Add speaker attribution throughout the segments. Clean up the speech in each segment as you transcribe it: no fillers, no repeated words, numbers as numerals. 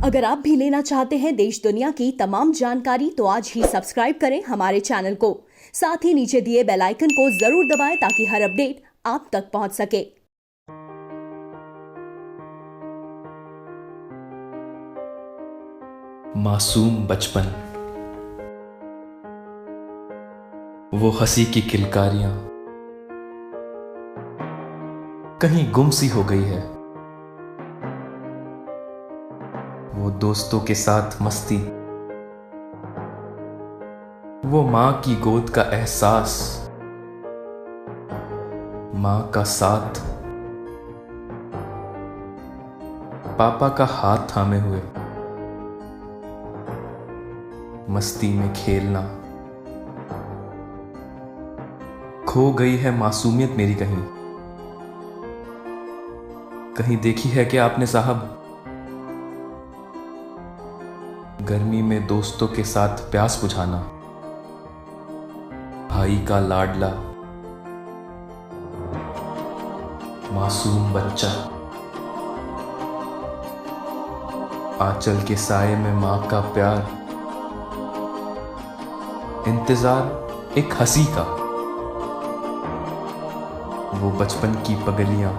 Speaker 1: अगर आप भी लेना चाहते हैं देश दुनिया की तमाम जानकारी तो आज ही सब्सक्राइब करें हमारे चैनल को। साथ ही नीचे दिए बेल आइकन को जरूर दबाएं ताकि हर अपडेट आप तक पहुंच सके।
Speaker 2: मासूम बचपन, वो हंसी की किलकारियां कहीं गुम सी हो गई है। वो दोस्तों के साथ मस्ती, वो मां की गोद का एहसास, मां का साथ, पापा का हाथ थामे हुए, मस्ती में खेलना। खो गई है मासूमियत मेरी कहीं। कहीं देखी है क्या आपने साहब, गर्मी में दोस्तों के साथ प्यास बुझाना, भाई का लाडला मासूम बच्चा, आंचल के साए में मां का प्यार, इंतजार एक हंसी का, वो बचपन की पगलियां,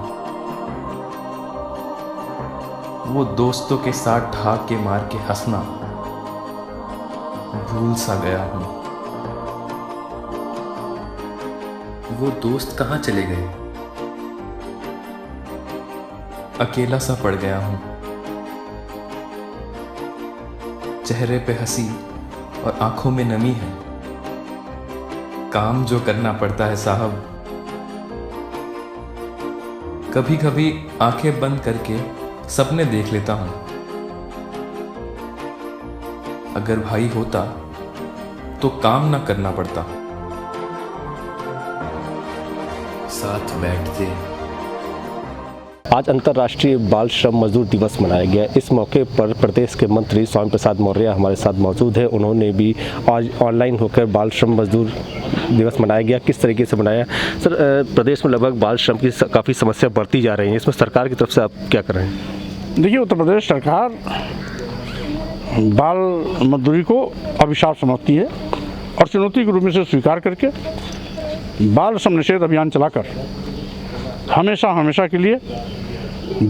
Speaker 2: वो दोस्तों के साथ ढाके मार के हंसना, भूल सा गया हूं। वो दोस्त कहां चले गए, अकेला सा पड़ गया हूं। चेहरे पे हंसी और आंखों में नमी है, काम जो करना पड़ता है साहब। कभी कभी आंखें बंद करके सपने देख लेता हूं, अगर भाई होता तो काम ना करना पड़ता, साथ बैठते।
Speaker 3: आज अंतर्राष्ट्रीय बाल श्रम मजदूर दिवस मनाया गया। इस मौके पर प्रदेश के मंत्री स्वामी प्रसाद मौर्य हमारे साथ मौजूद हैं। उन्होंने भी आज ऑनलाइन होकर बाल श्रम मजदूर दिवस मनाया गया। किस तरीके से मनाया सर? प्रदेश में लगभग बाल श्रम की काफ़ी समस्या बढ़ती जा रही है, इसमें सरकार की तरफ से आप क्या कर रहे हैं?
Speaker 4: देखिए, उत्तर प्रदेश सरकार बाल मजदूरी को अभिशाप समझती है और चुनौती के रूप में से स्वीकार करके बाल श्रम निषेध अभियान चलाकर हमेशा के लिए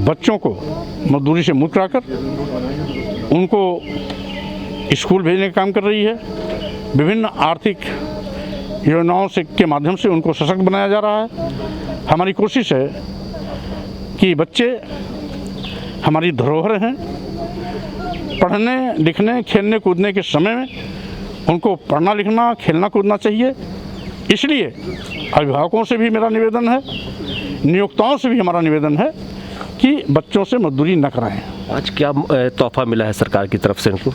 Speaker 4: बच्चों को मजदूरी से मुक्त कराकर उनको स्कूल भेजने का काम कर रही है। विभिन्न आर्थिक योजनाओं से के माध्यम से उनको सशक्त बनाया जा रहा है। हमारी कोशिश है कि बच्चे हमारी धरोहर हैं। पढ़ने लिखने खेलने कूदने के समय में उनको पढ़ना लिखना खेलना कूदना चाहिए। इसलिए अभिभावकों से भी मेरा निवेदन है, नियोक्ताओं से भी हमारा निवेदन है कि बच्चों से मजदूरी न कराएं।
Speaker 3: आज क्या तोहफा मिला है सरकार की तरफ से इनको?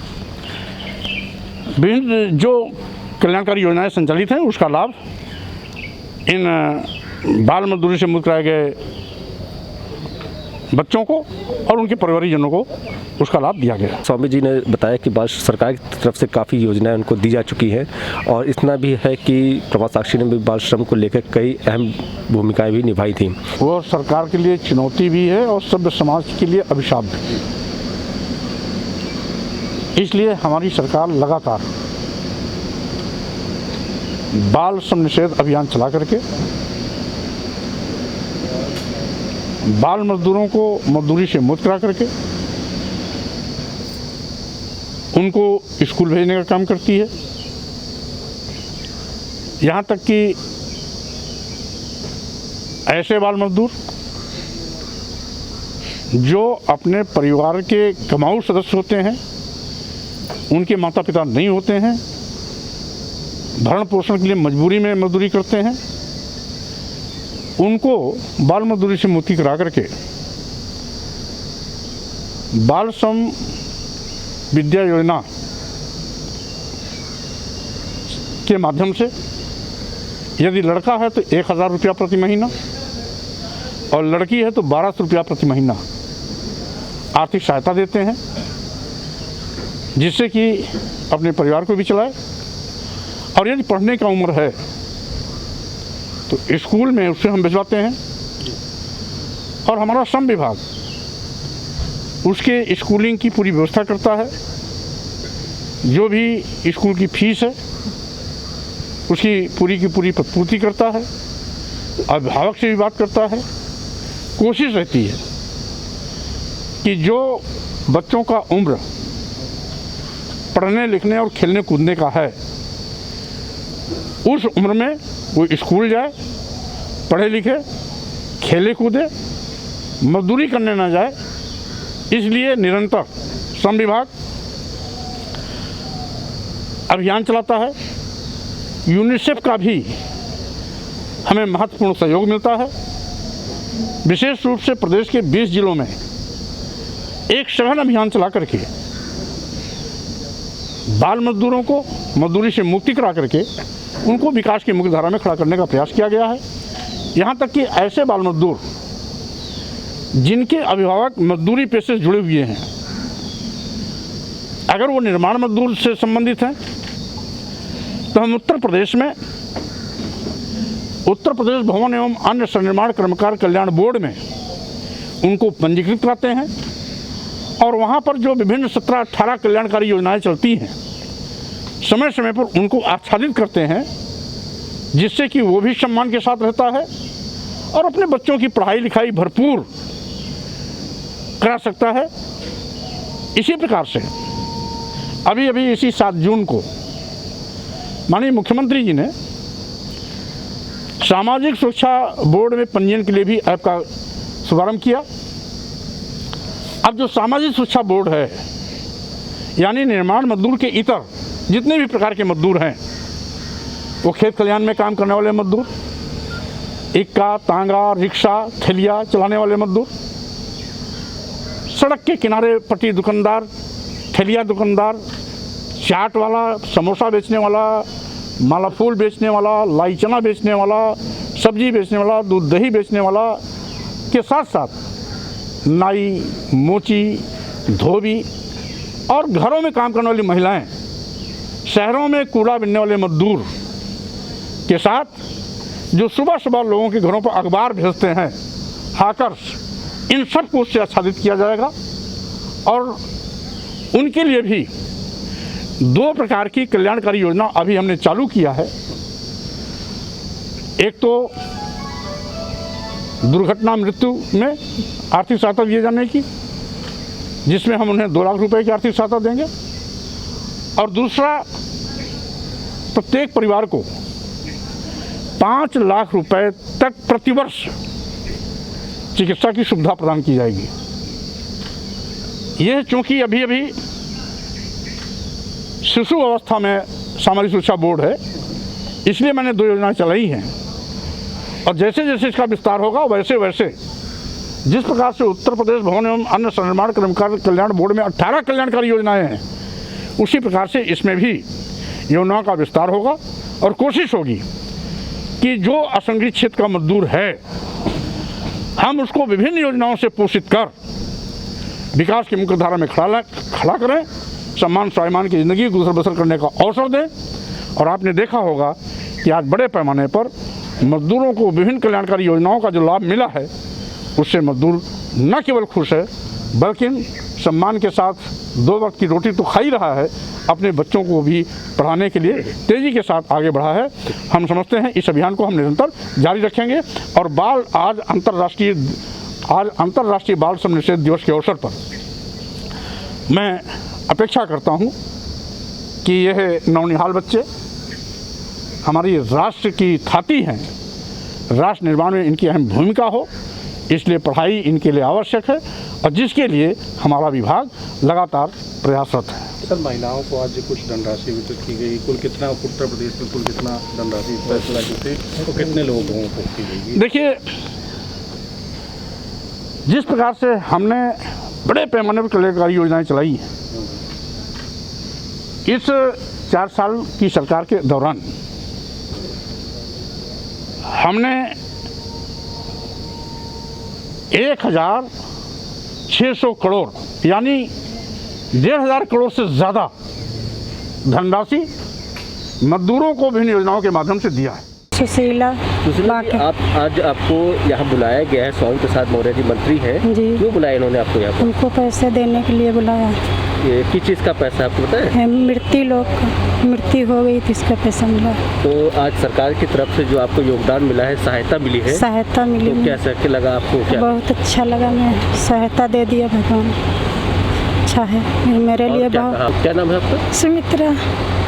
Speaker 4: विभिन्न जो कल्याणकारी योजनाएं संचालित हैं उसका लाभ इन बाल मजदूरी से मुक्त कराए गए बच्चों को और उनके परिवारजनों को उसका लाभ दिया गया।
Speaker 3: स्वामी जी ने बताया कि बाल सरकार की तरफ से काफ़ी योजनाएं उनको दी जा चुकी हैं और इतना भी है कि प्रभात साक्षी ने भी बाल श्रम को लेकर कई अहम भूमिकाएं भी निभाई थी।
Speaker 4: वो सरकार के लिए चुनौती भी है और सभ्य समाज के लिए अभिशाप भी। इसलिए हमारी सरकार लगातार बाल श्रम निषेध अभियान चला करके बाल मजदूरों को मजदूरी से मुक्त करा करके उनको स्कूल भेजने का काम करती है। यहाँ तक कि ऐसे बाल मजदूर जो अपने परिवार के कमाऊ सदस्य होते हैं, उनके माता पिता नहीं होते हैं, भरण पोषण के लिए मजबूरी में मजदूरी करते हैं, उनको बाल मजदूरी से मुक्ति करा करके बाल श्रम विद्या योजना के माध्यम से यदि लड़का है तो 1000 रुपया प्रति महीना और लड़की है तो 1200 रुपया प्रति महीना आर्थिक सहायता देते हैं, जिससे कि अपने परिवार को भी चलाए। और यदि पढ़ने का उम्र है तो स्कूल में उससे हम भिजवाते हैं। और हमारा श्रम विभाग उसके स्कूलिंग की पूरी व्यवस्था करता है। जो भी स्कूल की फीस है उसकी पूरी की पूरी प्रतिपूर्ति करता है। अभिभावक से भी बात करता है। कोशिश रहती है कि जो बच्चों का उम्र पढ़ने लिखने और खेलने कूदने का है उस उम्र में वो स्कूल जाए, पढ़े लिखे, खेले कूदे, मजदूरी करने ना जाए। इसलिए निरंतर श्रम विभाग अभियान चलाता है। यूनिसेफ का भी हमें महत्वपूर्ण सहयोग मिलता है। विशेष रूप से प्रदेश के 20 जिलों में एक सघन अभियान चला करके बाल मजदूरों को मजदूरी से मुक्ति करा करके उनको विकास की मुख्य धारा में खड़ा करने का प्रयास किया गया है। यहाँ तक कि ऐसे बाल मजदूर जिनके अभिभावक मजदूरी पेशे से जुड़े हुए हैं, अगर वो निर्माण मजदूर से संबंधित हैं तो हम उत्तर प्रदेश भवन एवं अन्य संनिर्माण कर्मकार कल्याण बोर्ड में उनको पंजीकृत कराते हैं और वहाँ पर जो विभिन्न 17-18 कल्याणकारी योजनाएं चलती हैं समय समय पर उनको आच्छादित करते हैं, जिससे कि वो भी सम्मान के साथ रहता है और अपने बच्चों की पढ़ाई लिखाई भरपूर करा सकता है। इसी प्रकार से अभी इसी 7 जून को माननीय मुख्यमंत्री जी ने सामाजिक सुरक्षा बोर्ड में पंजीयन के लिए भी ऐप का शुभारंभ किया। अब जो सामाजिक सुरक्षा बोर्ड है यानी निर्माण मजदूर के इतर जितने भी प्रकार के मजदूर हैं, वो खेत खलिहान में काम करने वाले मजदूर, इक्का, तांगा, रिक्शा, ठेलिया चलाने वाले मजदूर, सड़क के किनारे पट्टी दुकानदार, ठेलिया दुकानदार, चाट वाला, समोसा बेचने वाला, माला फूल बेचने वाला, लाई चना बेचने वाला, सब्जी बेचने वाला, दूध दही बेचने वाला के साथ साथ नाई, मोची, धोबी और घरों में काम करने वाली महिलाएं, शहरों में कूड़ा बिनने वाले मजदूर के साथ जो सुबह सुबह लोगों के घरों पर अखबार भेजते हैं हाकर्स, इन सबको उससे आच्छादित किया जाएगा। और उनके लिए भी 2 प्रकार की कल्याणकारी योजना अभी हमने चालू किया है। एक तो दुर्घटना मृत्यु में आर्थिक सहायता दिए जाने की, जिसमें हम उन्हें 2 लाख रुपए की आर्थिक सहायता देंगे, और दूसरा प्रत्येक परिवार को 5 लाख रुपए तक प्रतिवर्ष चिकित्सा की सुविधा प्रदान की जाएगी। यह चूंकि अभी शिशु अवस्था में सामाजिक सुरक्षा बोर्ड है, इसलिए मैंने 2 योजनाएं चलाई हैं और जैसे जैसे इसका विस्तार होगा वैसे वैसे जिस प्रकार से उत्तर प्रदेश भवन एवं अन्य संनिर्माण कर्मकार कल्याण बोर्ड में 18 कल्याणकारी योजनाएं हैं, उसी प्रकार से इसमें भी योजनाओं का विस्तार होगा और कोशिश होगी कि जो असंगठित क्षेत्र का मजदूर है हम उसको विभिन्न योजनाओं से पोषित कर विकास की मुख्य धारा में खड़ा करें, सम्मान स्वाभिमान की ज़िंदगी गुजर बसर करने का अवसर दें। और आपने देखा होगा कि आज बड़े पैमाने पर मजदूरों को विभिन्न कल्याणकारी योजनाओं का जो लाभ मिला है उससे मजदूर न केवल खुश है बल्कि सम्मान के साथ 2 वक्त की रोटी तो खा ही रहा है, अपने बच्चों को भी पढ़ाने के लिए तेज़ी के साथ आगे बढ़ा है। हम समझते हैं इस अभियान को हम निरंतर जारी रखेंगे। और आज अंतर्राष्ट्रीय बाल श्रम निषेध दिवस के अवसर पर मैं अपेक्षा करता हूं कि यह नौनिहाल बच्चे हमारी राष्ट्र की थाती हैं, राष्ट्र निर्माण में इनकी अहम भूमिका हो, इसलिए पढ़ाई इनके लिए आवश्यक है और जिसके लिए हमारा विभाग लगातार प्रयासरत है।
Speaker 5: सर, महिलाओं को आज कुछ धनराशि वितरित की गई, कुल कितना उत्तर प्रदेश में कुल कितना धनराशि फैसला की तो कितने लोगों को की गई? देखिए, जिस प्रकार से हमने बड़े पैमाने पर कल्याणकारी योजनाएं चलाई हैं, इस 4 साल की सरकार के दौरान हमने 1600 करोड़ यानी 1500 करोड़ से ज़्यादा धनराशि मजदूरों को विभिन्न योजनाओं के माध्यम से दिया है।
Speaker 6: सुशीला बाकी।
Speaker 3: आप आज आपको यहाँ बुलाया गया है, स्वामी प्रसाद मौर्य जी मंत्री हैं,
Speaker 6: जी।
Speaker 3: क्यों बुलाया इन्होंने आपको यहाँ
Speaker 6: उनको पैसे देने के लिए बुलाया
Speaker 3: पर? ये किस चीज़ का पैसा आपको पता है?
Speaker 6: है, मृत्यु हो गई थी, इसका पैसा मिला।
Speaker 3: तो आज सरकार की तरफ से जो आपको योगदान मिला है, सहायता मिली है,
Speaker 6: सहायता मिली,
Speaker 3: तो कैसा क्या लगा आपको? क्या
Speaker 6: बहुत अच्छा लगा, मैं सहायता दे दिया, भगवान अच्छा है मेरे लिए
Speaker 3: क्या
Speaker 6: बहुत।
Speaker 3: कहा? क्या नाम है आपका?
Speaker 6: सुमित्रा,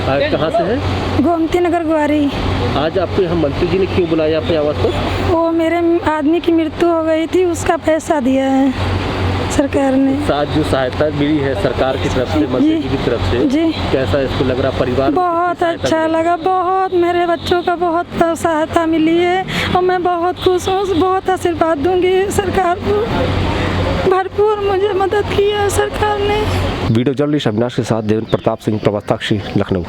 Speaker 3: कहाँ से है?
Speaker 6: गोमती नगर ग्वारी।
Speaker 3: आज आपको यहाँ मंत्री जी ने क्यों बुलाया अपने आवास पर?
Speaker 6: वो मेरे आदमी की मृत्यु हो गई थी, उसका पैसा दिया है सरकार ने।
Speaker 3: आज जो सहायता मिली है सरकार की तरफ से, मंत्री जी की तरफ से,
Speaker 6: जी।
Speaker 3: कैसा इसको लग रहा? परिवार
Speaker 6: बहुत अच्छा लगा, बहुत मेरे बच्चों का बहुत सहायता मिली है और मैं बहुत खुश हूँ, बहुत आशीर्वाद दूंगी सरकार को, भरपूर मुझे मदद की है सरकार ने।
Speaker 3: वीडियो जर्नलिस्ट अविनाश के साथ देवेंद्र प्रताप सिंह, प्रवक्ता लखनऊ।